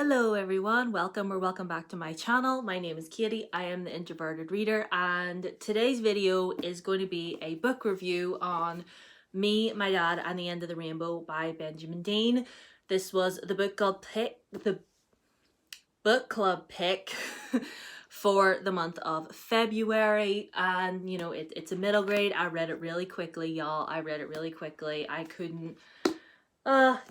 Hello everyone, welcome back to my channel. My name is Katie, I am the Introverted Reader, and today's video is going to be a book review on Me, My Dad and the End of the Rainbow by Benjamin Dean. This was the book club pick for the month of February, and it's a middle grade. I read it really quickly, y'all. I read it really quickly. It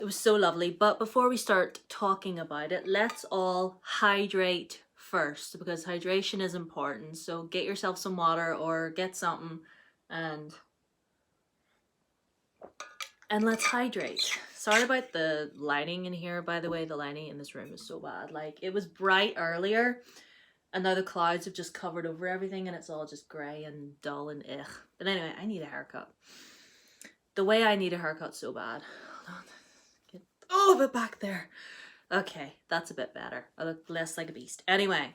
was so lovely. But before we start talking about it, let's all hydrate first, because hydration is important. So get yourself some water or get something and let's hydrate. Sorry about the lighting in here, by the way. The lighting in this room is so bad. Like, it was bright earlier and now the clouds have just covered over everything and it's all just grey and dull and ugh. But anyway, I need a haircut. The way I need a haircut so bad. Hold on. Oh, but back there. Okay, that's a bit better. I look less like a beast. Anyway,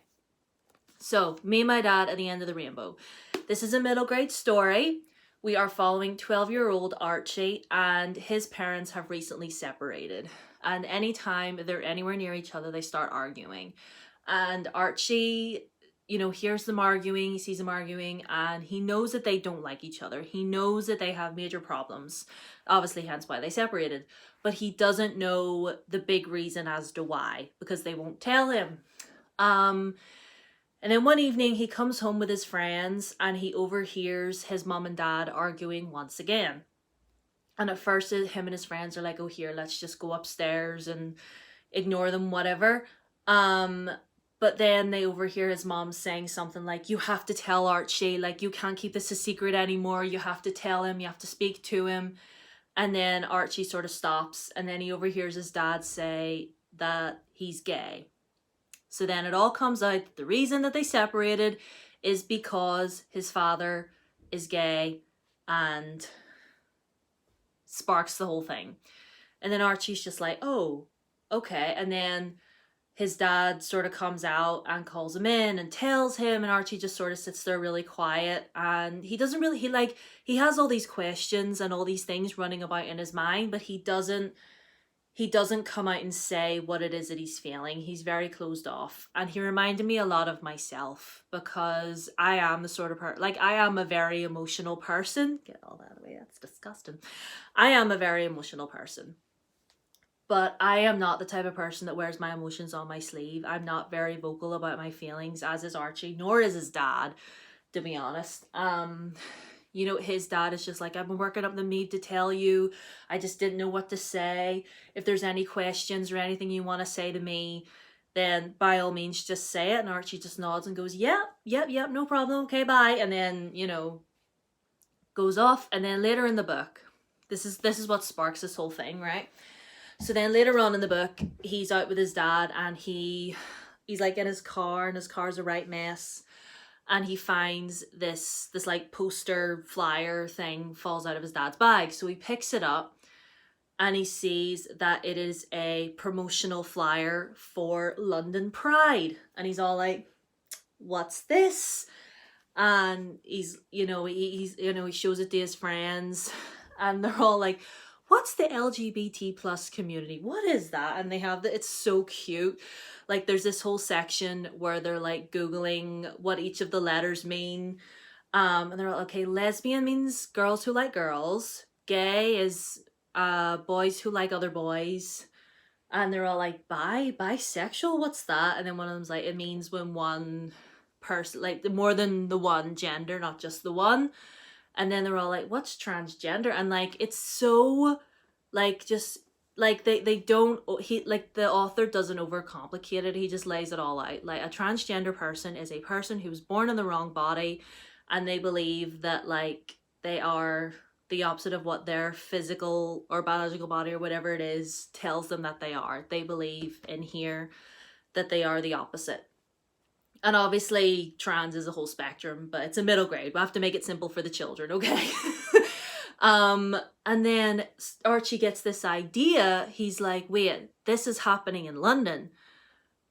so Me, My Dad at the End of the Rainbow. This is a middle grade story. We are following 12-year-old Archie, and his parents have recently separated. And anytime they're anywhere near each other, they start arguing. And Archie, hears them arguing, he sees them arguing, and he knows that they don't like each other. He knows that they have major problems, obviously hence why they separated. But he doesn't know the big reason as to why, because they won't tell him. And then one evening he comes home with his friends and he overhears his mom and dad arguing once again. And at first him and his friends are like, oh, here, let's just go upstairs and ignore them, whatever. But then they overhear his mom saying something like, you have to tell Archie, like, you can't keep this a secret anymore. You have to tell him, you have to speak to him. And then Archie sort of stops, and then he overhears his dad say that he's gay. So then it all comes out that the reason that they separated is because his father is gay, and sparks the whole thing. And then Archie's just like, oh, okay. And then his dad sort of comes out and calls him in and tells him, and Archie just sort of sits there really quiet, and he doesn't really, he has all these questions and all these things running about in his mind, but he doesn't come out and say what it is that he's feeling. He's very closed off, and he reminded me a lot of myself, because I am the sort of I am a very emotional person. Get all that away, that's disgusting. I am a very emotional person. But I am not the type of person that wears my emotions on my sleeve. I'm not very vocal about my feelings, as is Archie, nor is his dad, to be honest. His dad is just like, I've been working up the need to tell you. I just didn't know what to say. If there's any questions or anything you want to say to me, then by all means just say it. And Archie just nods and goes, yep, no problem, okay, bye. And then, goes off. And then later in the book, this is what sparks this whole thing, right? So then later on in the book, he's out with his dad, and he's like in his car, and his car's a right mess. And he finds this like poster flyer thing falls out of his dad's bag. So he picks it up and he sees that it is a promotional flyer for London Pride. And he's all like, what's this? And he shows it to his friends, and they're all like, what's the LGBT plus community? What is that? And they have it's so cute. Like, there's this whole section where they're like Googling what each of the letters mean. And they're like, okay, lesbian means girls who like girls. Gay is boys who like other boys. And they're all like, bisexual, what's that? And then one of them's like, it means when one person, like more than the one gender, not just the one. And then they're all like, what's transgender? And like, it's so just like they don't, the author doesn't overcomplicate it. He just lays it all out. Like, a transgender person is a person who was born in the wrong body, and they believe that like they are the opposite of what their physical or biological body or whatever it is tells them that they are. They believe in here that they are the opposite. And obviously trans is a whole spectrum, but it's a middle grade. We have to make it simple for the children, okay? And then Archie gets this idea. He's like, wait, this is happening in London.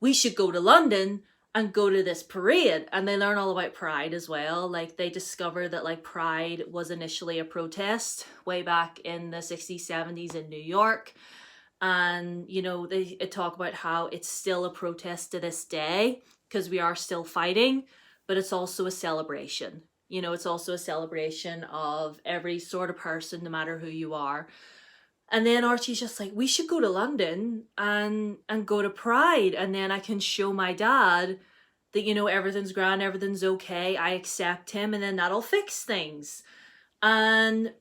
We should go to London and go to this parade. And they learn all about Pride as well. Like, they discover that like Pride was initially a protest way back in the 60s, 70s in New York. And you know, they talk about how it's still a protest to this day because we are still fighting, but it's also a celebration. You know, it's also a celebration of every sort of person, no matter who you are. And then Archie's just like, we should go to London and go to Pride, and then I can show my dad that, you know, everything's grand, everything's okay, I accept him, and then that'll fix things. And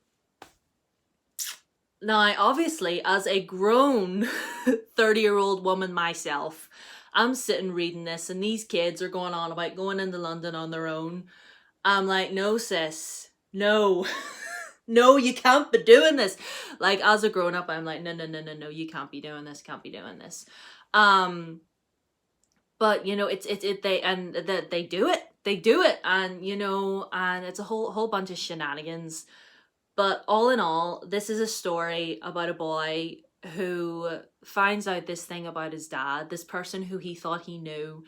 now, obviously, as a grown 30-year-old woman myself, I'm sitting reading this, and these kids are going on about going into London on their own. I'm like, no, sis, no. No, you can't be doing this. Like, as a grown up, I'm like, no, no, no, no, no, you can't be doing this, can't be doing this. But you know, they do it. They do it, and you know, and it's a whole bunch of shenanigans. But all in all, this is a story about a boy who finds out this thing about his dad, this person who he thought he knew,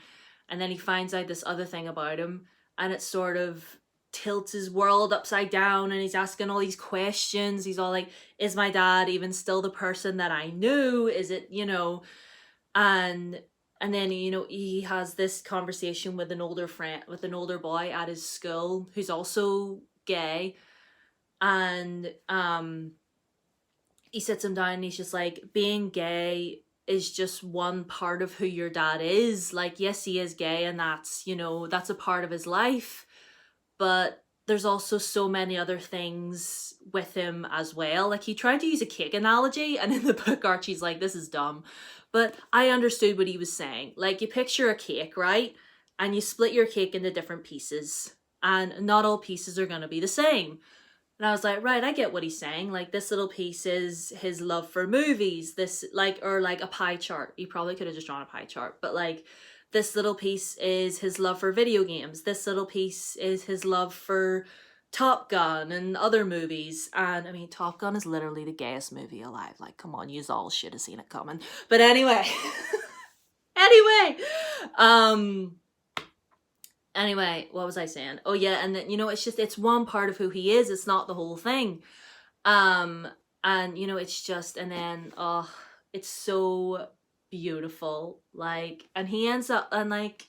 and then he finds out this other thing about him, and it sort of tilts his world upside down, and he's asking all these questions. He's all like, is my dad even still the person that I knew? Is it, you know, and then, you know, he has this conversation with an older friend, with an older boy at his school who's also gay. And he sits him down and he's just like, being gay is just one part of who your dad is. Like, yes, he is gay, and that's, you know, that's a part of his life, but there's also so many other things with him as well. Like, he tried to use a cake analogy, and in the book Archie's like, this is dumb, but I understood what he was saying. Like, you picture a cake, right? And you split your cake into different pieces, and not all pieces are going to be the same. And I was like, right, I get what he's saying. Like, this little piece is his love for movies. This, like, or like a pie chart. He probably could have just drawn a pie chart. But like, this little piece is his love for video games. This little piece is his love for Top Gun and other movies. And I mean, Top Gun is literally the gayest movie alive. Like, come on, yous all should have seen it coming. But anyway. Anyway, what was I saying? Oh yeah, and then, you know, it's just, it's one part of who he is. It's not the whole thing. And you know, it's just, and then, oh, it's so beautiful. Like, and he ends up, and like,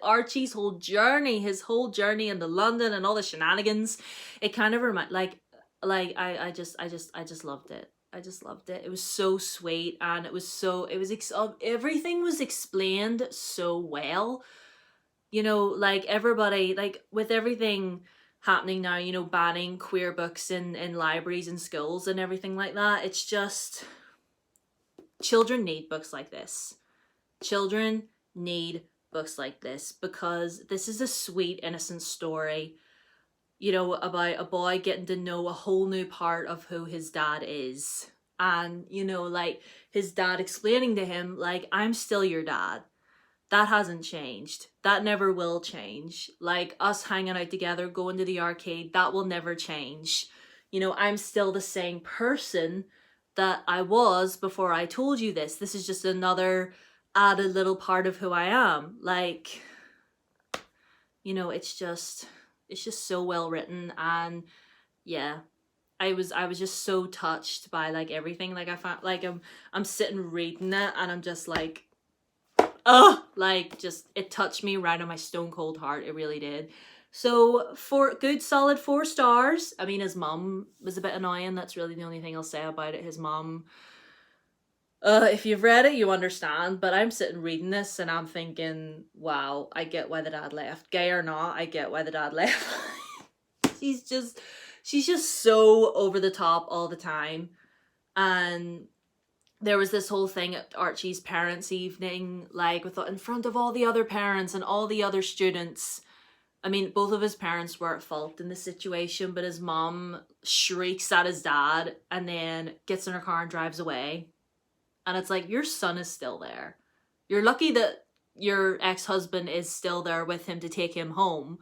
Archie's whole journey, his whole journey into London and all the shenanigans, it kind of I just loved it. I just loved it. It was so sweet, and it was so, everything was explained so well. You know, like, everybody, like, with everything happening now, you know, banning queer books in libraries and schools and everything like that, it's just, children need books like this. Children need books like this, because this is a sweet, innocent story, you know, about a boy getting to know a whole new part of who his dad is. And, you know, like, his dad explaining to him, like, I'm still your dad. That hasn't changed. That never will change. Like, us hanging out together, going to the arcade, that will never change. You know, I'm still the same person that I was before I told you this. This is just another added little part of who I am. Like, you know, it's just so well written. And yeah, I was just so touched by, like, everything. Like, I found, like, I'm sitting reading it, and I'm just like, oh, like, just, it touched me right on my stone cold heart. It really did. So, for good solid 4 stars. I mean, his mum was a bit annoying. That's really the only thing I'll say about it. His mum, if you've read it, you understand. But I'm sitting reading this, and I'm thinking, wow, I get why the dad left. Gay or not, I get why the dad left. she's just so over the top all the time. And there was this whole thing at Archie's parents' evening, like, in front of all the other parents and all the other students. I mean, both of his parents were at fault in the situation, but his mom shrieks at his dad and then gets in her car and drives away. And it's like, your son is still there. You're lucky that your ex-husband is still there with him to take him home.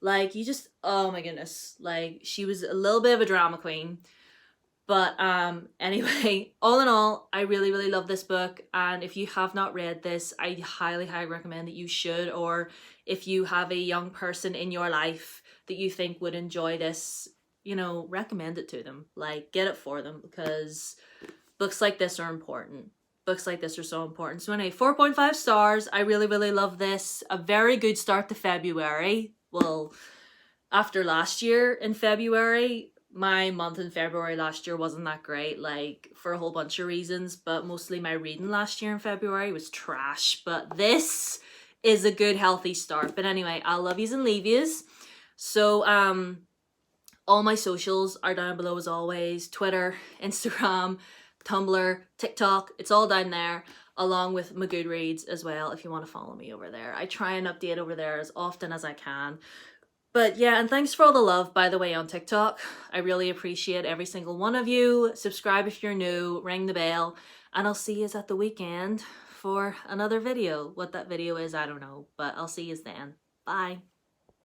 Like, you just, oh my goodness. Like, she was a little bit of a drama queen. But anyway, all in all, I really, really love this book. And if you have not read this, I highly, highly recommend that you should. Or if you have a young person in your life that you think would enjoy this, you know, recommend it to them. Like, get it for them, because books like this are important. Books like this are so important. So anyway, 4.5 stars. I really, really love this. A very good start to February. Well, after last year in February, my month in February last year wasn't that great, like for a whole bunch of reasons, but mostly my reading last year in February was trash. But this is a good, healthy start. But anyway, I love yous and leave yous. So, all my socials are down below as always. Twitter, Instagram, Tumblr, TikTok, it's all down there, along with my Goodreads as well if you want to follow me over there. I try and update over there as often as I can. But yeah, and thanks for all the love, by the way, on TikTok. I really appreciate every single one of you. Subscribe if you're new, ring the bell, and I'll see yous at the weekend for another video. What that video is, I don't know, but I'll see yous then. Bye.